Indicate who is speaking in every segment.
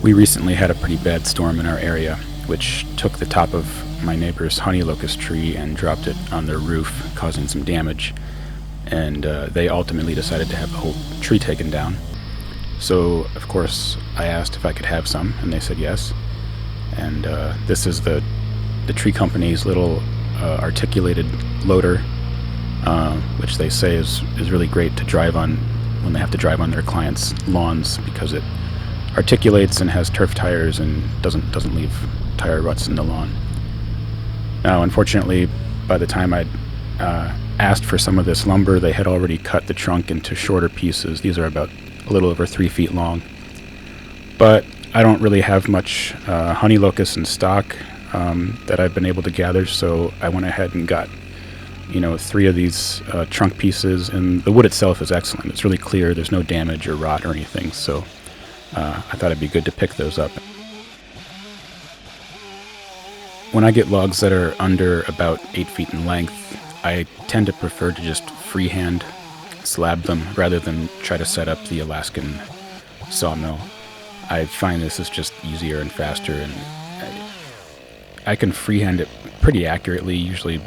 Speaker 1: We recently had a pretty bad storm in our area, which took the top of my neighbor's honey locust tree and dropped it on their roof, causing some damage. And they ultimately decided to have the whole tree taken down. So, of course, I asked if I could have some, and they said yes. And this is the tree company's little articulated loader, which they say is really great to drive on when they have to drive on their clients' lawns, because it articulates and has turf tires and doesn't leave tire ruts in the lawn. Now, unfortunately, by the time I'd asked for some of this lumber, they had already cut the trunk into shorter pieces. These are about a little over 3 feet long. But I don't really have much honey locust in stock that I've been able to gather, so I went ahead and got 3 of these trunk pieces, and the wood itself is excellent. It's really clear, there's no damage or rot or anything, so I thought it'd be good to pick those up. When I get logs that are under about 8 feet in length, I tend to prefer to just freehand slab them rather than try to set up the Alaskan sawmill. I find this is just easier and faster, and I can freehand it pretty accurately, usually,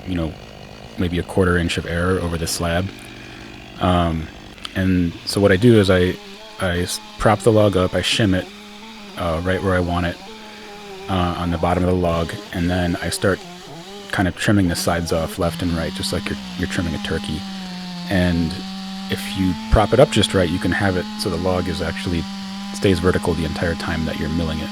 Speaker 1: maybe a 1/4 inch of error over the slab. And so what I do is I prop the log up, I shim it right where I want it on the bottom of the log, and then I start kind of trimming the sides off left and right, just like you're trimming a turkey. And if you prop it up just right, you can have it so the log is actually stays vertical the entire time that you're milling it.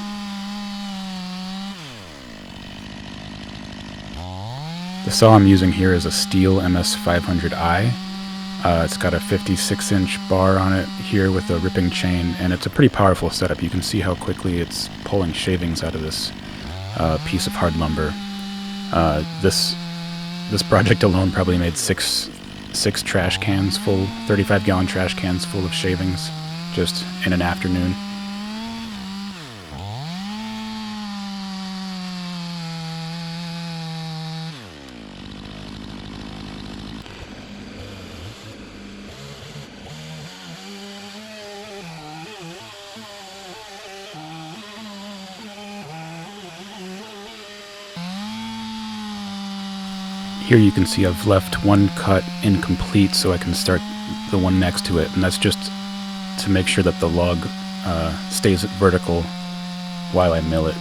Speaker 1: The saw I'm using here is a Stihl MS500i. It's got a 56-inch bar on it here with a ripping chain, and it's a pretty powerful setup. You can see how quickly it's pulling shavings out of this piece of hard lumber. This project alone probably made six trash cans full, 35-gallon trash cans full of shavings just in an afternoon. Here you can see I've left one cut incomplete so I can start the one next to it, and that's just to make sure that the log stays vertical while I mill it.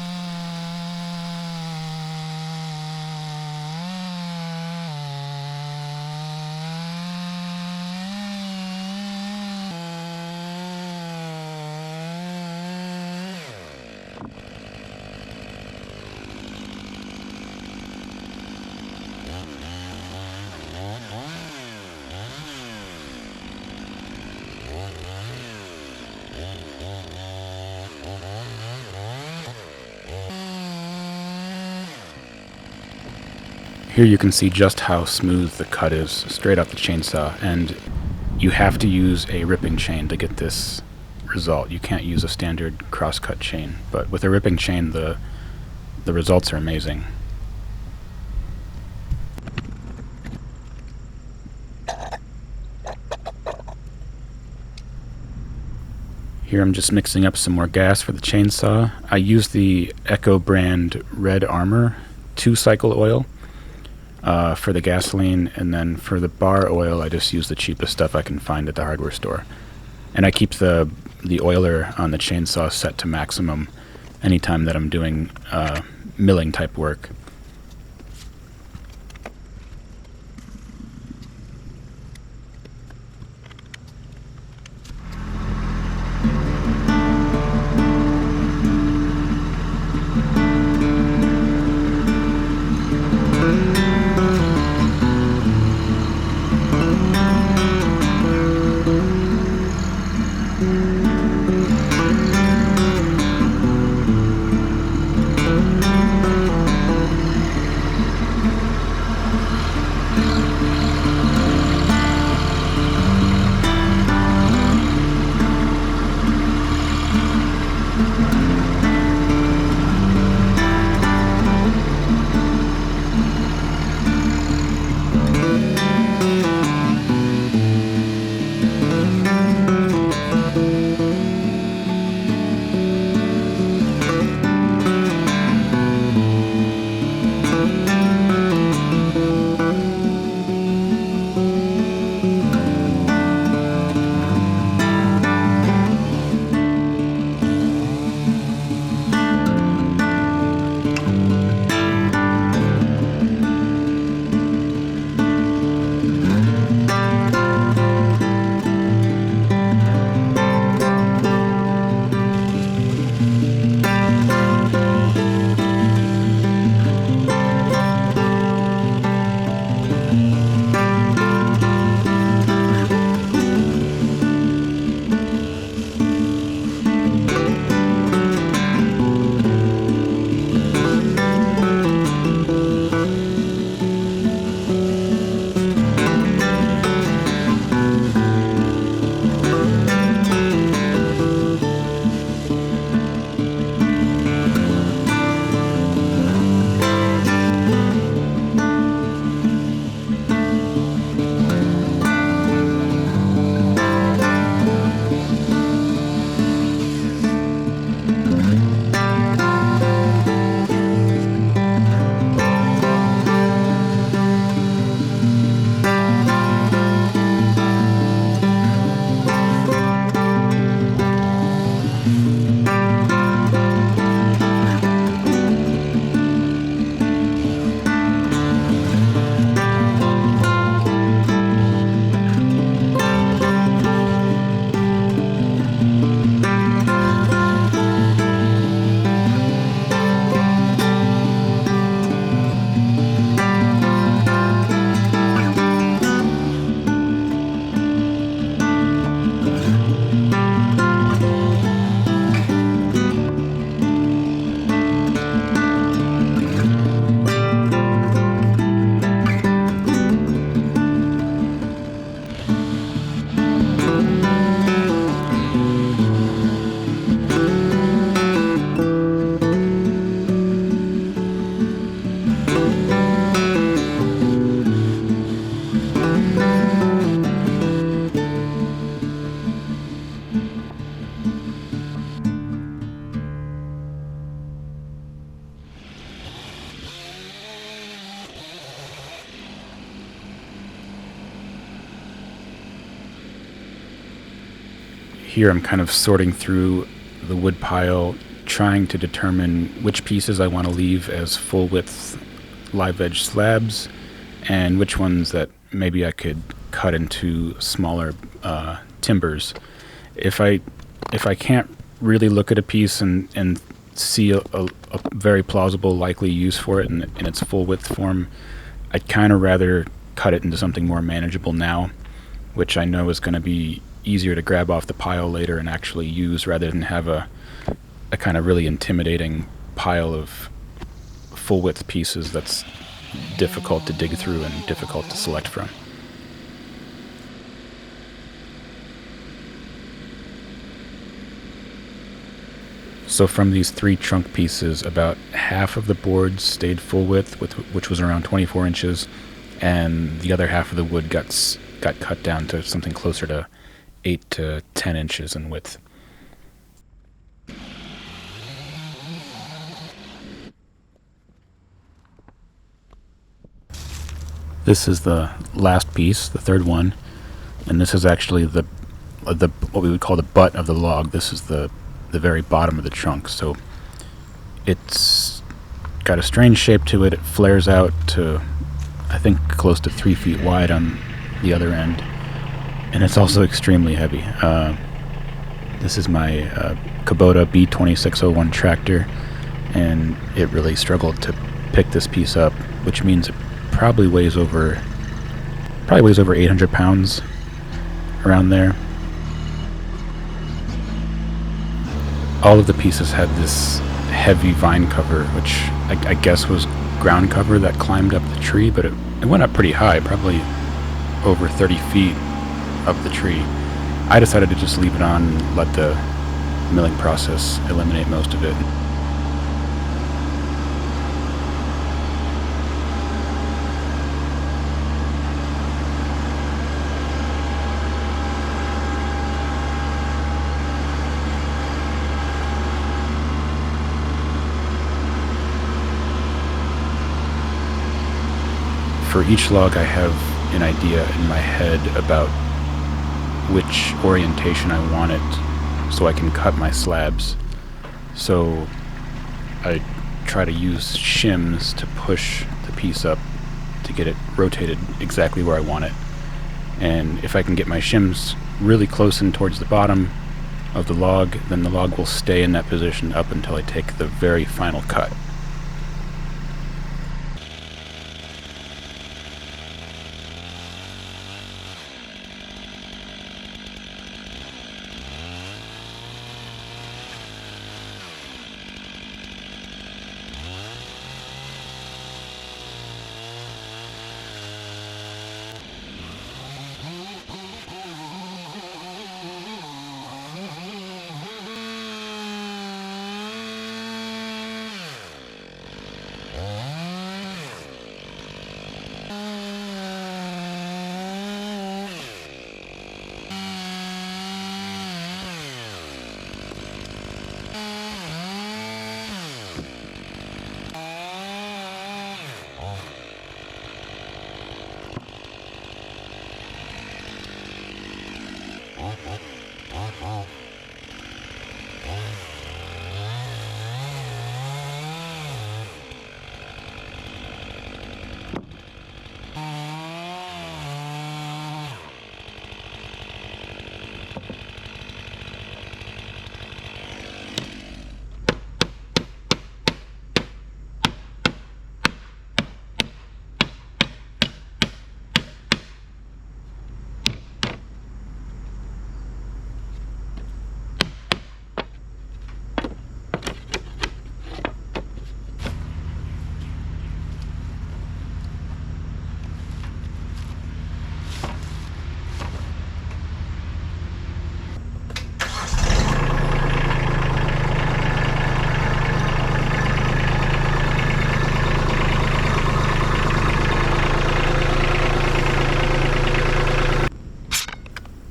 Speaker 1: Here you can see just how smooth the cut is straight off the chainsaw, and you have to use a ripping chain to get this result. You can't use a standard cross-cut chain, but with a ripping chain the results are amazing. Here I'm just mixing up some more gas for the chainsaw. I use the Echo brand Red Armor 2-cycle oil for the gasoline, and then for the bar oil I just use the cheapest stuff I can find at the hardware store. And I keep the oiler on the chainsaw set to maximum anytime that I'm doing milling type work. here I'm kind of sorting through the wood pile, trying to determine which pieces I want to leave as full width live edge slabs and which ones that maybe I could cut into smaller timbers. If I can't really look at a piece and see a very plausible likely use for it in its full width form, I'd kind of rather cut it into something more manageable now, which I know is going to be easier to grab off the pile later and actually use, rather than have a kind of really intimidating pile of full width pieces that's difficult to dig through and difficult to select from. So from these 3 trunk pieces, about half of the boards stayed full width, which was around 24 inches, and the other half of the wood got cut down to something closer to 8 to 10 inches in width. This is the last piece, the third one, and this is actually the what we would call the butt of the log. This is the very bottom of the trunk, so it's got a strange shape to it. It flares out to, I think, close to 3 feet wide on the other end, and it's also extremely heavy. This is my Kubota B2601 tractor, and it really struggled to pick this piece up, which means it probably weighs over 800 pounds, around there. All of the pieces had this heavy vine cover, which I guess was ground cover that climbed up the tree, but it went up pretty high, probably over 30 feet up the tree. I decided to just leave it on and let the milling process eliminate most of it. For each log, I have an idea in my head about which orientation I want it so I can cut my slabs. So I try to use shims to push the piece up to get it rotated exactly where I want it. And if I can get my shims really close in towards the bottom of the log, then the log will stay in that position up until I take the very final cut.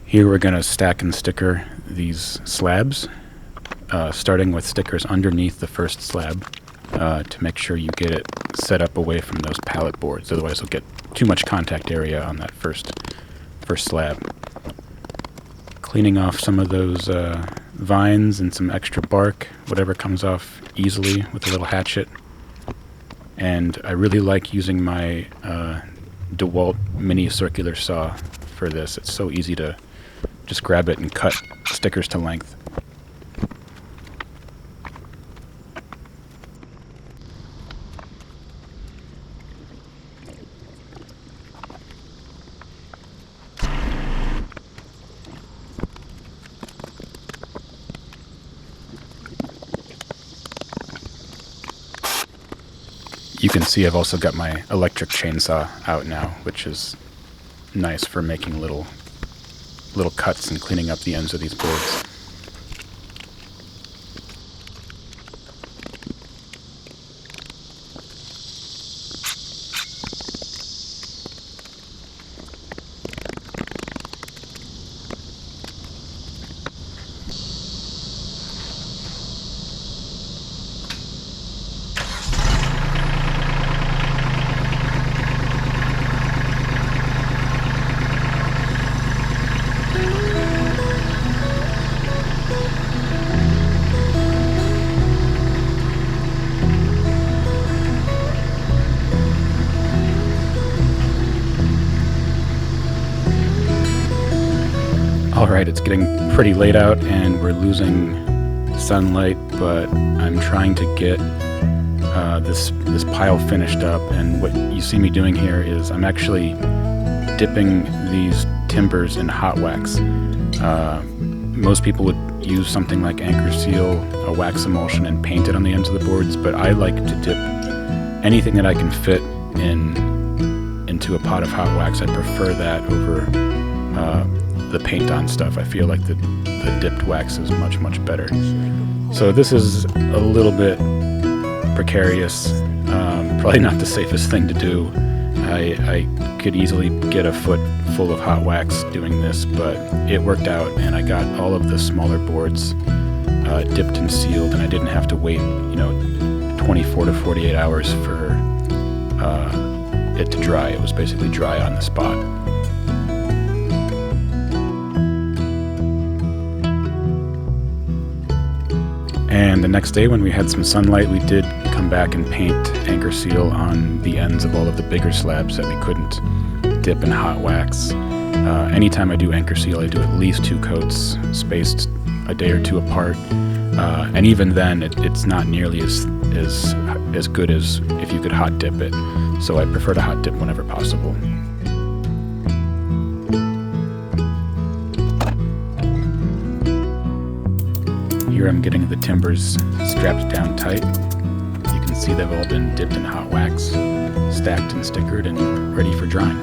Speaker 1: Here we're going to stack and sticker these slabs, starting with stickers underneath the first slab to make sure you get it set up away from those pallet boards. Otherwise, you'll get too much contact area on that first slab. cleaning off some of those vines and some extra bark, whatever comes off easily with a little hatchet. And I really like using my DeWalt mini circular saw for this. It's so easy to just grab it and cut stickers to length. You can see I've also got my electric chainsaw out now, which is nice for making little cuts and cleaning up the ends of these boards. Alright, it's getting pretty late out and we're losing sunlight, but I'm trying to get this pile finished up, and what you see me doing here is I'm actually dipping these timbers in hot wax. Most people would use something like Anchor Seal, a wax emulsion, and paint it on the ends of the boards, but I like to dip anything that I can fit into a pot of hot wax. I prefer that over the paint-on stuff. I feel like the dipped wax is much, much better. So this is a little bit precarious, probably not the safest thing to do. I could easily get a foot full of hot wax doing this, but it worked out, and I got all of the smaller boards dipped and sealed, and I didn't have to wait, 24 to 48 hours for it to dry. It was basically dry on the spot. And the next day when we had some sunlight, we did come back and paint Anchor Seal on the ends of all of the bigger slabs that we couldn't dip in hot wax. Anytime I do Anchor Seal, I do at least 2 coats, spaced a day or 2 apart. And even then, it's not nearly as good as if you could hot dip it. So I prefer to hot dip whenever possible. Here I'm getting the timbers strapped down tight. You can see they've all been dipped in hot wax, stacked and stickered, and ready for drying.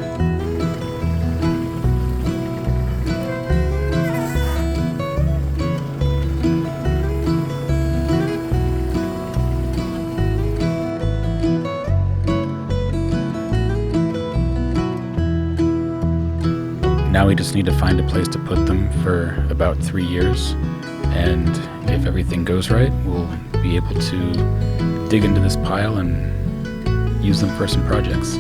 Speaker 1: Now we just need to find a place to put them for about 3 years. And if everything goes right, we'll be able to dig into this pile and use them for some projects.